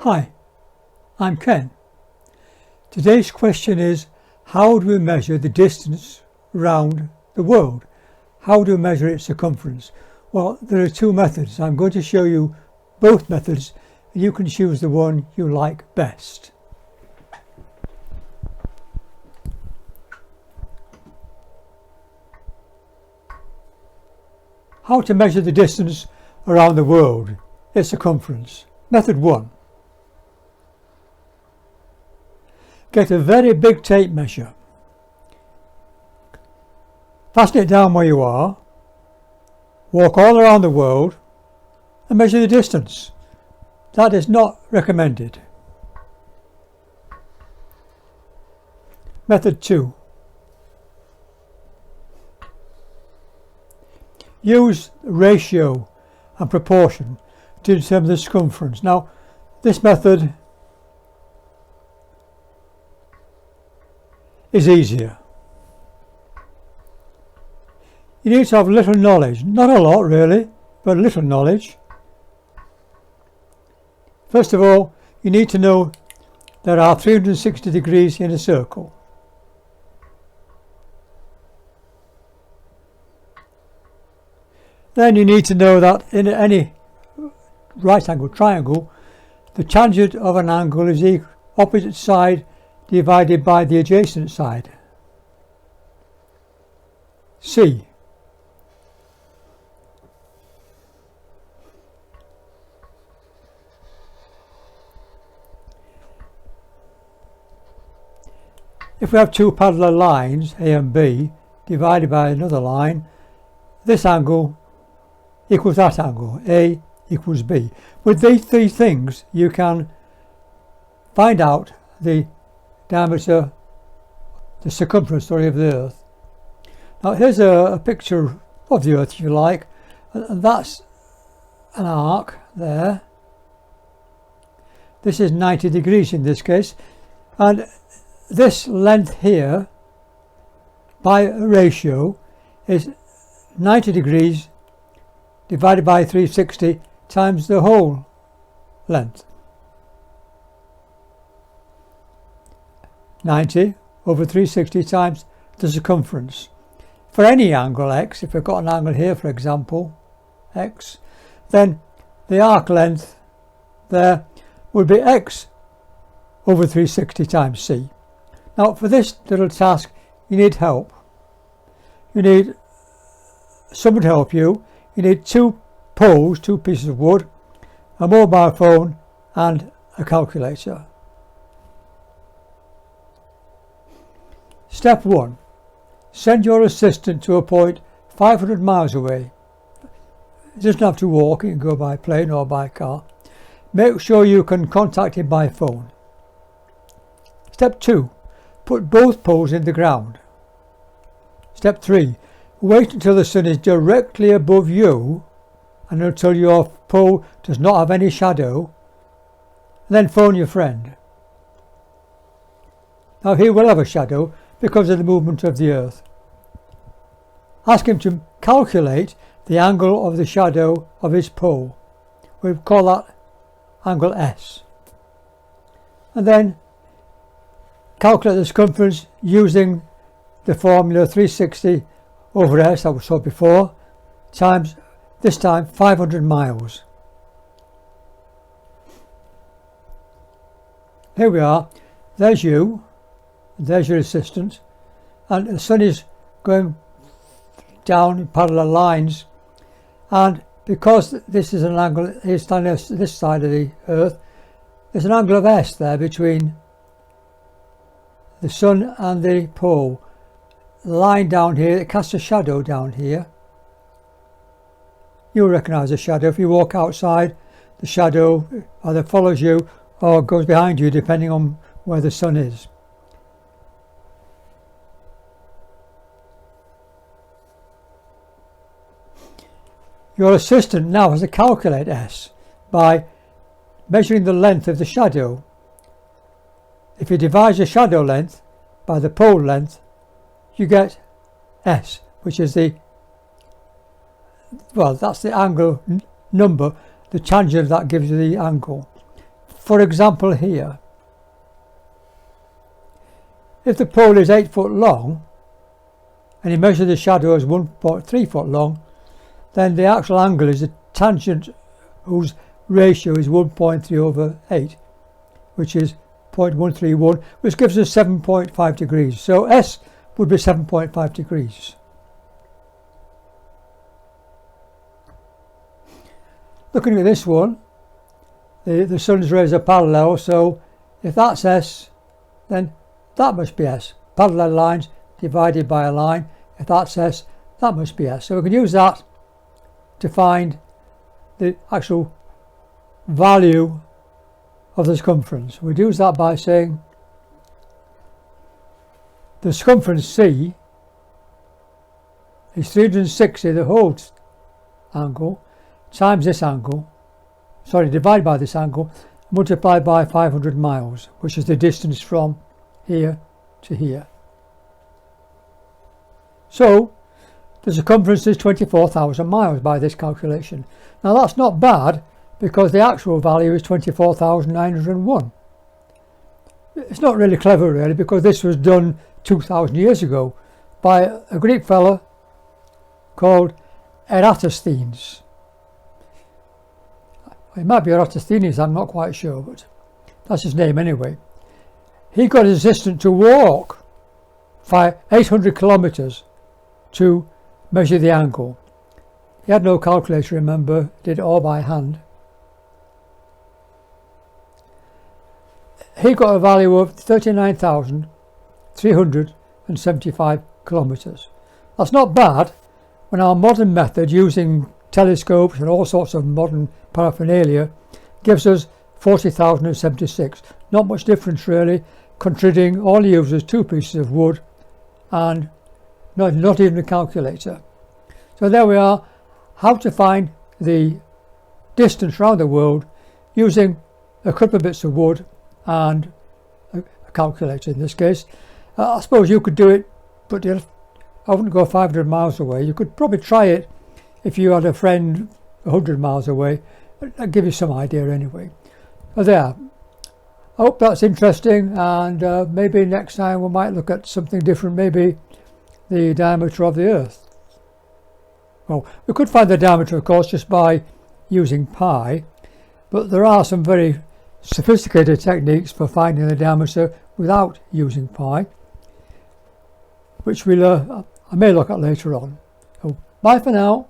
Hi, I'm Ken. Today's question is, how do we measure the distance round the world? How do we measure its circumference? Well, there are two methods. I'm going to show you both methods and you can choose the one you like best. How to measure the distance around the world, its circumference. Method 1. Get a very big tape measure. Fasten it down where you are, walk all around the world and measure the distance. That is not recommended. Method 2. Use ratio and proportion to determine the circumference. Now, this method is easier. You need to have little knowledge, not a lot really, but a little knowledge. First of all, you need to know there are 360 degrees in a circle. Then you need to know that in any right angle triangle, the tangent of an angle is the opposite side divided by the adjacent side. C. If we have two parallel lines, A and B, divided by another line, this angle equals that angle, A equals B. With these three things you can find out the diameter, the circumference of the Earth. Now here's a picture of the Earth, if you like, and that's an arc there. This is 90 degrees in this case, and this length here by ratio is 90 degrees divided by 360 times the whole length. 90 over 360 times the circumference. For any angle x, if we've got an angle here for example, x, then the arc length there would be x over 360 times c. Now for this little task you need help. You need someone to help you. You need two poles, two pieces of wood, a mobile phone and a calculator. Step 1. Send your assistant to a point 500 miles away. He doesn't have to walk, he can go by plane or by car. Make sure you can contact him by phone. Step 2. Put both poles in the ground. Step 3. Wait until the sun is directly above you and until your pole does not have any shadow. Then phone your friend. Now he will have a shadow because of the movement of the Earth. Ask him to calculate the angle of the shadow of his pole. We call that angle S. And then calculate the circumference using the formula 360 over S that we saw before, times, this time 500 miles. Here we are, there's you, there's your assistant, and the sun is going down in parallel lines, and because this is an angle, he's standing on this side of the Earth, there's an angle of S there between the sun and the pole. The line down here, it casts a shadow down here. You'll recognise the shadow. If you walk outside, the shadow either follows you or goes behind you depending on where the sun is. Your assistant now has to calculate S by measuring the length of the shadow. If you divide the shadow length by the pole length, you get S, which is the, well, that's the angle number, the tangent that gives you the angle. for example here, if the pole is 8 foot long and you measure the shadow as 1.3 foot long, then the actual angle is the tangent whose ratio is 1.3 over 8, which is 0.131, which gives us 7.5 degrees. So S would be 7.5 degrees. Looking at this one, the sun's rays are parallel, so if that's S, then that must be S. Parallel lines divided by a line. If that's S, that must be S. So we can use that to find the actual value of the circumference. We'd use that by saying the circumference C is 360, the whole angle, times this angle, divided by this angle, multiplied by 500 miles, which is the distance from here to here. So the circumference is 24,000 miles by this calculation. Now that's not bad, because the actual value is 24,901. It's not really clever really, because this was done 2,000 years ago by a Greek fella called Eratosthenes. It might be Eratosthenes, I'm not quite sure, but that's his name anyway. He got his assistant to walk 800 kilometres to measure the angle. He had no calculator, remember, did it all by hand. He got a value of 39,375 kilometres. That's not bad when our modern method, using telescopes and all sorts of modern paraphernalia, gives us 40,076. Not much difference really, considering all he uses 2 pieces of wood and not even a calculator. So there we are, how to find the distance around the world using a couple of bits of wood and a calculator in this case. I suppose you could do it, but I wouldn't go 500 miles away. You could probably try it if you had a friend 100 miles away. That'd give you some idea anyway. But there, I hope that's interesting, and maybe next time we might look at something different, maybe the diameter of the Earth. Well, we could find the diameter of course just by using pi, but there are some very sophisticated techniques for finding the diameter without using pi, which I may look at later on. So bye for now.